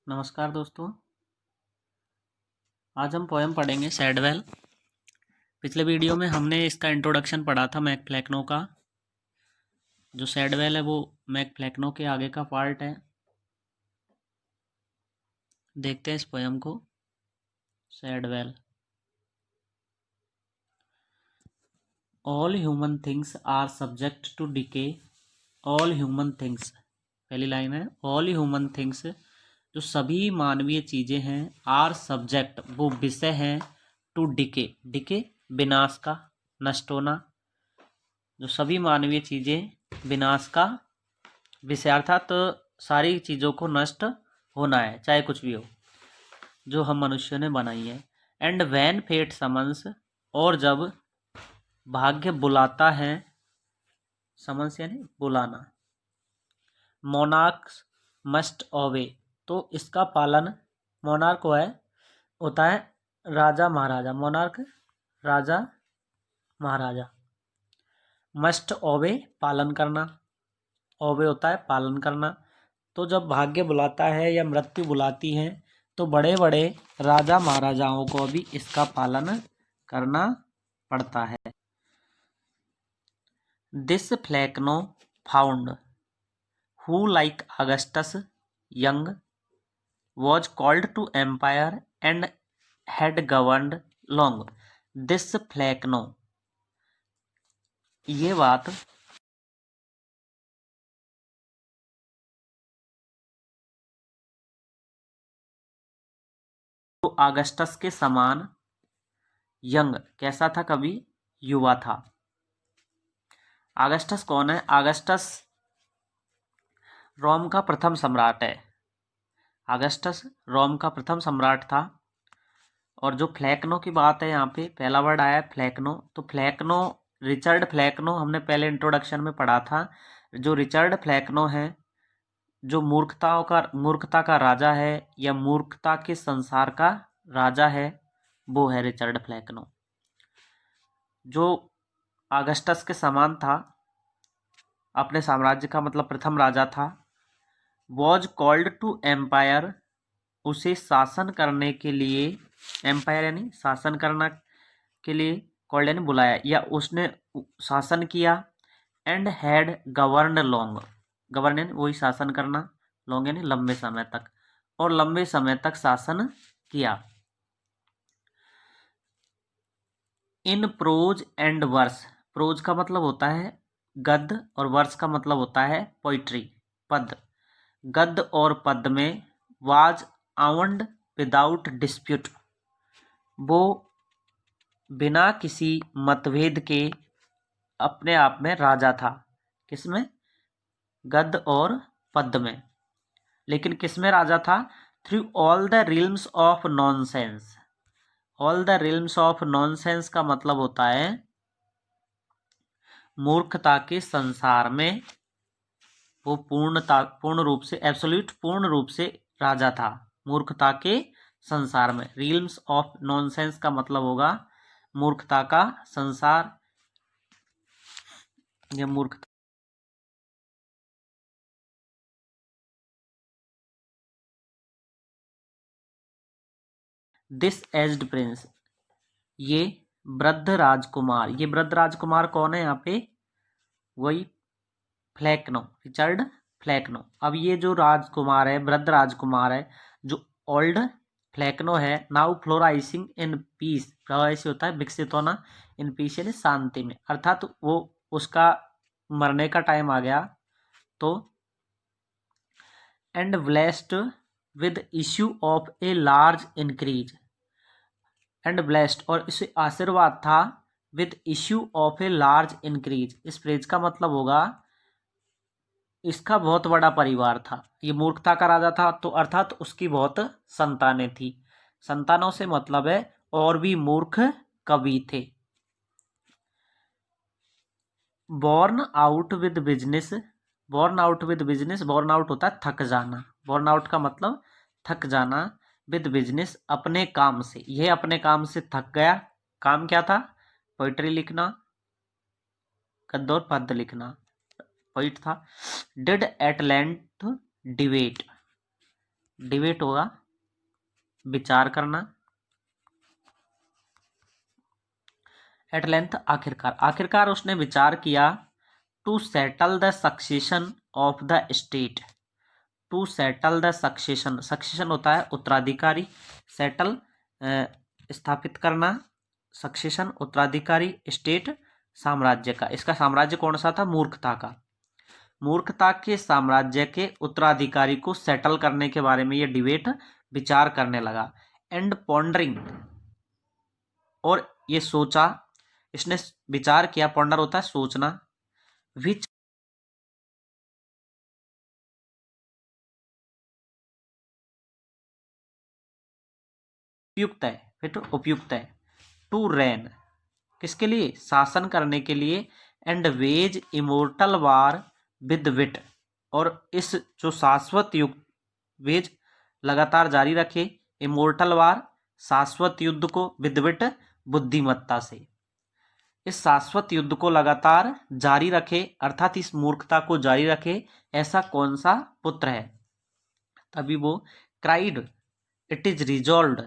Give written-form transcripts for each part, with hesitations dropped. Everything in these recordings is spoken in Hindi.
नमस्कार दोस्तों। आज हम पोएम पढ़ेंगे सैडवेल। पिछले वीडियो में हमने इसका इंट्रोडक्शन पढ़ा था मैक फ्लैकनो का। जो सैडवेल है वो मैक फ्लैकनो के आगे का पार्ट है। देखते हैं इस पोएम को। Shadwell. All human things are subject to decay. All human things, पहली लाइन है। ऑल ह्यूमन थिंग्स, जो सभी मानवीय चीज़ें हैं, आर सब्जेक्ट, वो विषय हैं, टू डिके। डिके विनाश का, नष्ट होना। जो सभी मानवीय चीज़ें विनाश का विषय, अर्थात तो सारी चीज़ों को नष्ट होना है, चाहे कुछ भी हो, जो हम मनुष्यों ने बनाई है। एंड वैन फेट समन्स, और जब भाग्य बुलाता है, समन्स यानी बुलाना। मोनार्क्स मस्ट ओबे, तो इसका पालन, मोनार्क होता है राजा महाराजा। मोनार्क राजा महाराजा। मस्ट ओबे पालन करना। ओबे होता है पालन करना। तो जब भाग्य बुलाता है या मृत्यु बुलाती है तो बड़े बड़े राजा महाराजाओं को भी इसका पालन करना पड़ता है। This Flecknoe found, who like Augustus young was called to empire and had governed long. This Flecknoe, ये बात तो अगस्टस के समान, यंग कैसा था, कभी युवा था। अगस्टस कौन है? अगस्टस रोम का प्रथम सम्राट है। अगस्टस रोम का प्रथम सम्राट था। और जो फ्लैकनो की बात है, यहाँ पे पहला वर्ड आया है फ्लैकनो। तो फ्लैकनो, रिचर्ड फ्लैकनो, हमने पहले इंट्रोडक्शन में पढ़ा था। जो रिचर्ड फ्लैकनो है, जो मूर्खता का राजा है, या मूर्खता के संसार का राजा है, वो है रिचर्ड फ्लैकनो। जो अगस्टस के समान था, अपने साम्राज्य का मतलब प्रथम राजा था। वॉज कॉल्ड टू एम्पायर, उसे शासन करने के लिए, एम्पायर यानी शासन करना के लिए, कॉल्ड यानी बुलाया, या उसने शासन किया। And had govern long, govern यानी वही शासन करना, लॉन्ग यानी लंबे समय तक, और लंबे समय तक शासन किया। In prose and verse, prose का मतलब होता है गद्य और वर्स का मतलब होता है पोइट्री, पद। गद्य और पद में वाज आउंड विदाउट डिस्प्यूट, वो बिना किसी मतभेद के अपने आप में राजा था। किसमें? गद्य और पद में। लेकिन किसमें राजा था? Through all the realms of nonsense. All the realms of nonsense का मतलब होता है मूर्खता के संसार में वो पूर्ण रूप से, एब्सोल्यूट पूर्ण रूप से राजा था। मूर्खता के संसार में, रिल्म्स ऑफ नॉनसेंस का मतलब होगा मूर्खता का संसार या मूर्खता। दिस एज्ड प्रिंस, ये वृद्ध राजकुमार। ये वृद्ध राजकुमार कौन है यहाँ पे? वही फ्लैकनो, रिचर्ड फ्लैकनो। अब ये जो राजकुमार है, वृद्ध राजकुमार है, जो ओल्ड फ्लैकनो है, नाउ फ्लोराइसिंग इन पीस। फ्लोराइस होता है विकसित होना, इन पीस यानी शांति में, अर्थात वो उसका मरने का टाइम आ गया। तो and blessed with issue of a large increase, and blessed और इसे आशीर्वाद था, with issue of a large increase. इस फ्रेज का मतलब होगा इसका बहुत बड़ा परिवार था। ये मूर्खता का राजा था, तो अर्थात उसकी बहुत संतानें थी। संतानों से मतलब है और भी मूर्ख कवि थे। Born out with business, born out with business, born out होता है थक जाना। बॉर्न आउट का मतलब थक जाना, विद बिजनेस अपने काम से। यह अपने काम से थक गया। काम क्या था? पोइट्री लिखना, गद्य और पद्य लिखना, पोइट था। Did at length debate, debate होगा विचार करना। एट लेंथ आखिरकार उसने विचार किया। To settle the succession of the state. To settle the succession होता है उत्तराधिकारी, सेटल स्थापित करना, सक्सेशन उत्तराधिकारी, स्टेट साम्राज्य का। इसका साम्राज्य कौन सा था? मूर्खता का। मूर्खता के साम्राज्य के उत्तराधिकारी को सेटल करने के बारे में ये डिबेट विचार करने लगा। एंड पॉन्डरिंग, और ये सोचा, इसने विचार किया। पॉन्डर होता है सोचना। विच उपयुक्त है, फिर तो उपयुक्त है। टू रेन, किसके लिए? शासन करने के लिए। And wage immortal war with wit, और इस जो शाश्वत युग वेज लगातार जारी रखे। इमोर्टल वार, शाश्वत युद्ध को, विद विट बुद्धिमत्ता से। इस शाश्वत युद्ध को लगातार जारी रखे, अर्थात इस मूर्खता को जारी रखे, ऐसा कौन सा पुत्र है? तभी वो cried it is resolved.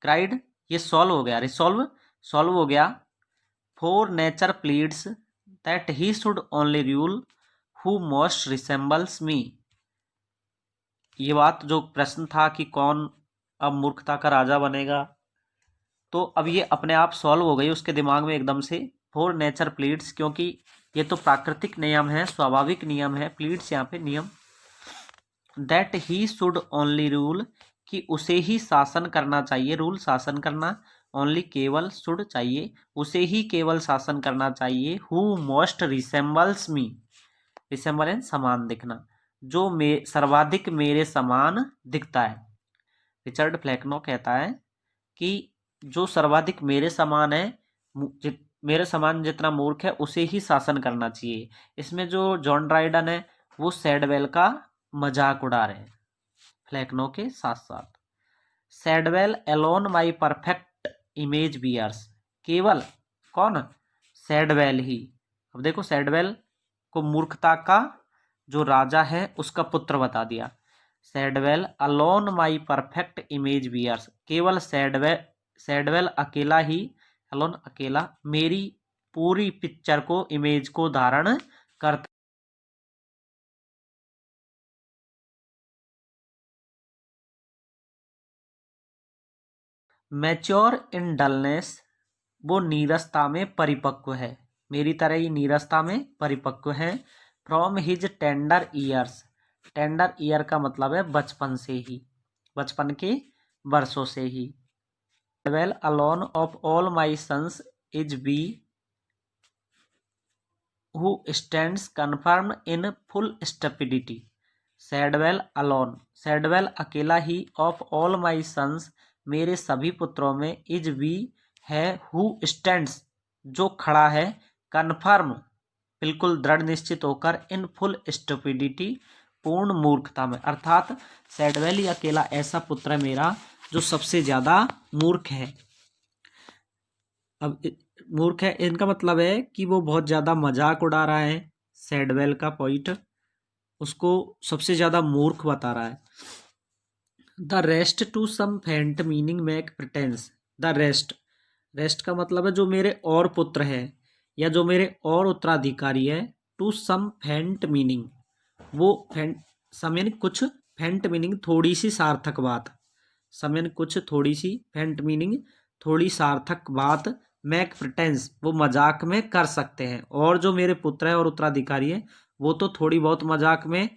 Cried, ये सॉल्व हो गया, रिसॉल्व सॉल्व हो गया। For nature pleads that he should only rule who most resembles me. ये बात जो प्रश्न था कि कौन अब मूर्खता का राजा बनेगा, तो अब ये अपने आप सॉल्व हो गई उसके दिमाग में एकदम से। फॉर नेचर प्लीड्स, क्योंकि ये तो प्राकृतिक नियम है, स्वाभाविक नियम है। प्लीड्स यहाँ पे नियम। That he should only rule, कि उसे ही शासन करना चाहिए। रूल शासन करना, ओनली केवल, शुड चाहिए, उसे ही केवल शासन करना चाहिए। हु मोस्ट रिसेंबल्स मी, रिसेंबलेंस समान दिखना, जो सर्वाधिक मेरे समान दिखता है। रिचर्ड फ्लैक्नो कहता है कि जो सर्वाधिक मेरे समान है, मेरे समान जितना मूर्ख है, उसे ही शासन करना चाहिए। इसमें जो जॉन ड्राइडन है वो सैडवेल का मजाक उड़ा रहे हैं फ्लैक्नो के साथ साथ। Shadwell alone my perfect image bears, केवल कौन? सैडवेल ही। अब देखो, सैडवेल को मूर्खता का जो राजा है उसका पुत्र बता दिया। Shadwell alone my perfect image bears, केवल सैडवेल अकेला ही, अलोन अकेला, मेरी पूरी पिक्चर को, इमेज को धारण करता। मैच्योर इन डलनेस, वो नीरसता में परिपक्व है, मेरी तरह ही नीरसता में परिपक्व है। From his tender years, tender year का मतलब है बचपन से ही, बचपन के वर्षों से ही। Well alone of all my sons is be who stands confirm in full stupidity. Shadwell alone, Shadwell अकेला ही, ऑफ ऑल माई सन्स, मेरे सभी पुत्रों में, इज बी है, हु स्टैंड्स जो खड़ा है, कन्फर्म बिल्कुल दृढ़ निश्चित होकर, इन फुल स्टुपिडिटी पूर्ण मूर्खता में। अर्थात सैडवेल ही अकेला ऐसा पुत्र है मेरा जो सबसे ज्यादा मूर्ख है। अब मूर्ख है इनका मतलब है कि वो बहुत ज्यादा मजाक उड़ा रहा है। सैडवेल का पॉइंट उसको सबसे ज्यादा मूर्ख बता रहा है। द रेस्ट टू सम फेंट meaning make pretence. The rest, rest का मतलब है जो मेरे और पुत्र है या जो मेरे और उत्तराधिकारी है। टू सम फेंट मीनिंग, वो फेंट, सम यानी कुछ, फेंट मीनिंग थोड़ी सी सार्थक बात, सम यानी कुछ, थोड़ी सी, फेंट मीनिंग थोड़ी सार्थक बात, मैक प्रिटेंस वो मजाक में कर सकते हैं। और जो मेरे पुत्र है और उत्तराधिकारी है वो तो थोड़ी बहुत मजाक में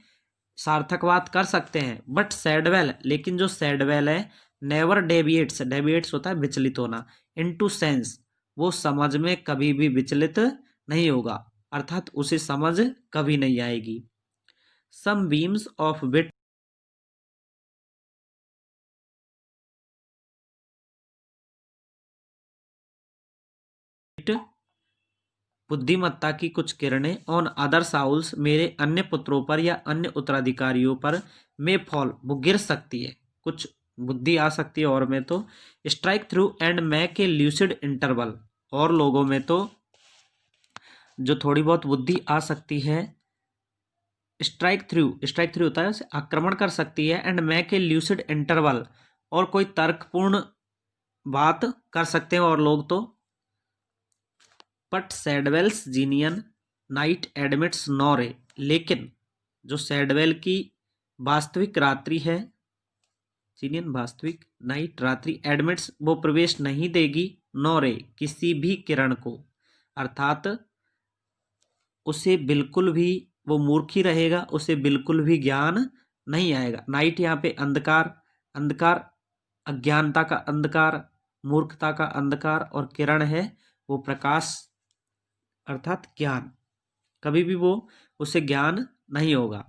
सार्थक बात कर सकते हैं। बट सैडवेल, लेकिन जो सैडवेल है, नेवर डेविएट्स, डेविएट्स होता है विचलित होना, इनटू सेंस, वो समझ में कभी भी विचलित नहीं होगा, अर्थात उसे समझ कभी नहीं आएगी। सम बीम्स ऑफ विट, बुद्धिमत्ता की कुछ किरणें, ऑन अदर साउल्स, मेरे अन्य पुत्रों पर या अन्य उत्तराधिकारियों पर, में फॉल वो गिर सकती है, कुछ बुद्धि आ सकती है और में तो, strike through and make a lucid interval, और लोगों में तो जो थोड़ी बहुत बुद्धि आ सकती है स्ट्राइक थ्रू होता है उसे आक्रमण कर सकती है, and make a lucid interval, और कोई तर्कपूर्ण बात कर सकते हैं और लोग तो। But Shadwell's genuine night admits no ray, लेकिन जो सैडवेल की वास्तविक रात्रि है, जीनियन वास्तविक नाइट रात्रि, एडमिट्स वो प्रवेश नहीं देगी, नो रे किसी भी किरण को, अर्थात उसे बिल्कुल भी, वो मूर्ख ही रहेगा, उसे बिल्कुल भी ज्ञान नहीं आएगा। नाइट यहाँ पे अंधकार, अंधकार अज्ञानता का अंधकार, मूर्खता का अंधकार, और किरण है वो प्रकाश अर्थात ज्ञान, कभी भी वो उसे ज्ञान नहीं होगा।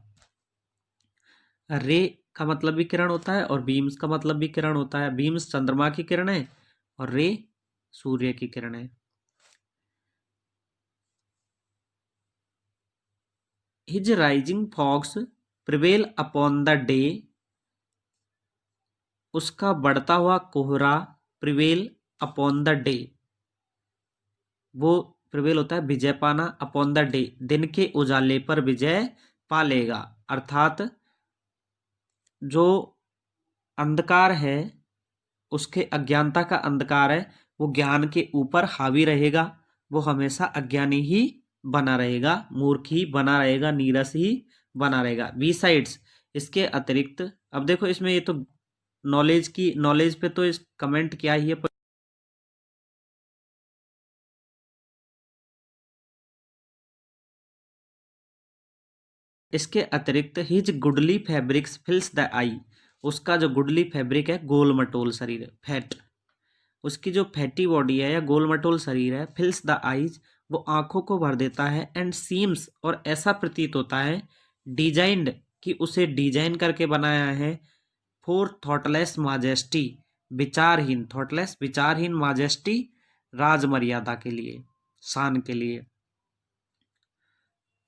रे का मतलब भी किरण होता है और बीम्स का मतलब भी किरण होता है। बीम्स चंद्रमा की किरण है और रे सूर्य की किरण है। His rising fogs prevail upon the day, उसका बढ़ता हुआ कोहरा प्रिवेल अपॉन द डे, वो प्रिवेल होता है विजय पाना, अपॉन द डे दिन के उजाले पर विजय पा लेगा, अर्थात जो अंधकार है, उसके अज्ञानता का अंधकार है, वो ज्ञान के ऊपर हावी रहेगा, वो हमेशा अज्ञानी ही बना रहेगा, मूर्ख ही बना रहेगा, नीरस ही बना रहेगा। बी साइड्स, इसके अतिरिक्त, अब देखो इसमें ये तो नॉलेज पे तो इस कमेंट किया ही है, इसके अतिरिक्त his goodly fabrics fills the eye, उसका जो गुडली फैब्रिक है, गोल मटोल शरीर है, फैट, उसकी जो फैटी बॉडी है या गोल मटोल शरीर है, फिल्स द आईज, वो आंखों को भर देता है, एंड सीम्स, और ऐसा प्रतीत होता है, डिजाइंड, कि उसे डिजाइन करके बनाया है, फॉर थॉटलेस माजेस्टी, विचारहीन, थॉटलेस विचारहीन, माजेस्टी राज मर्यादा के लिए, शान के लिए।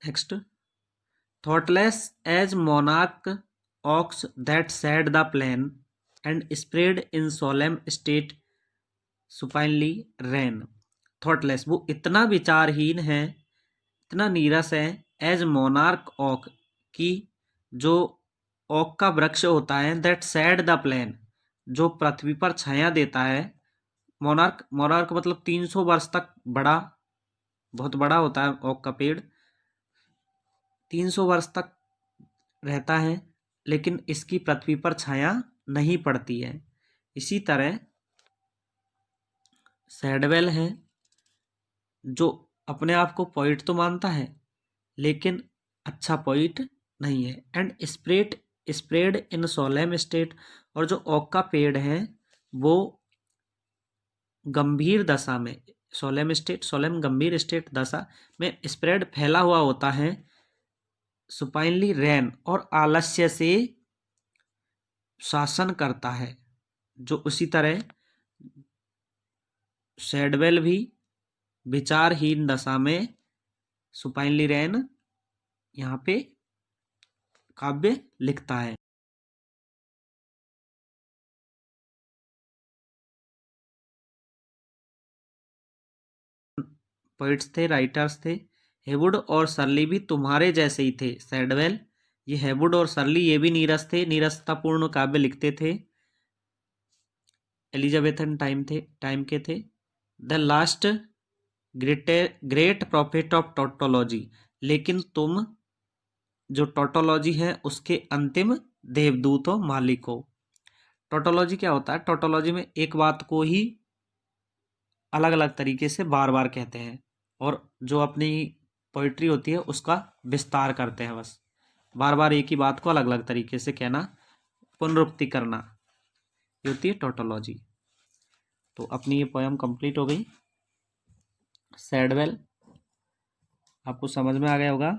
Next, thoughtless as monarch oaks that shade the plain and spread in solemn state supinely reign, thoughtless, वो इतना विचारहीन है, इतना नीरस है, एज मोनार्क ऑक, की जो ओक का वृक्ष होता है, दैट सेड द प्लेन, जो पृथ्वी पर छाया देता है। मोनार्क, मोनार्क मतलब 300 वर्ष तक बड़ा, बहुत बड़ा होता है ओक का पेड़, 300 वर्ष तक रहता है, लेकिन इसकी पृथ्वी पर छाया नहीं पड़ती है। इसी तरह सैडवेल है, जो अपने आप को पोइट तो मानता है, लेकिन अच्छा पोइट नहीं है, and spread in solemn state, और जो ओक का पेड़ है वो गंभीर दशा में, सोलेम स्टेट, सोलेम गंभीर स्टेट दशा में स्प्रेड फैला हुआ होता है, सुपाइनली रैन, और आलस्य से शासन करता है। जो उसी तरह सैडवेल भी विचारहीन दशा में सुपाइनली रैन यहाँ पे काव्य लिखता है। पोइट्स थे, राइटर्स थे, हेवुड और सरली भी तुम्हारे जैसे ही थे। सैडवेल, ये हेवुड और सरली, ये भी नीरस थे, नीरसतापूर्ण काव्य लिखते थे, एलिजाबेथन टाइम के थे। The last great profit of tautology, लेकिन तुम जो टोटोलॉजी है उसके अंतिम देवदूत हो, मालिक हो। टोटोलॉजी क्या होता है? टोटोलॉजी में एक बात को ही अलग अलग तरीके से बार बार कहते हैं, और जो अपनी पोइट्री होती है उसका विस्तार करते हैं, बस बार बार एक ही बात को अलग अलग तरीके से कहना, पुनरुक्ति करना, ये होती है टोटोलॉजी। तो अपनी ये पोयम कंप्लीट हो गई। सैडवेल आपको समझ में आ गया होगा।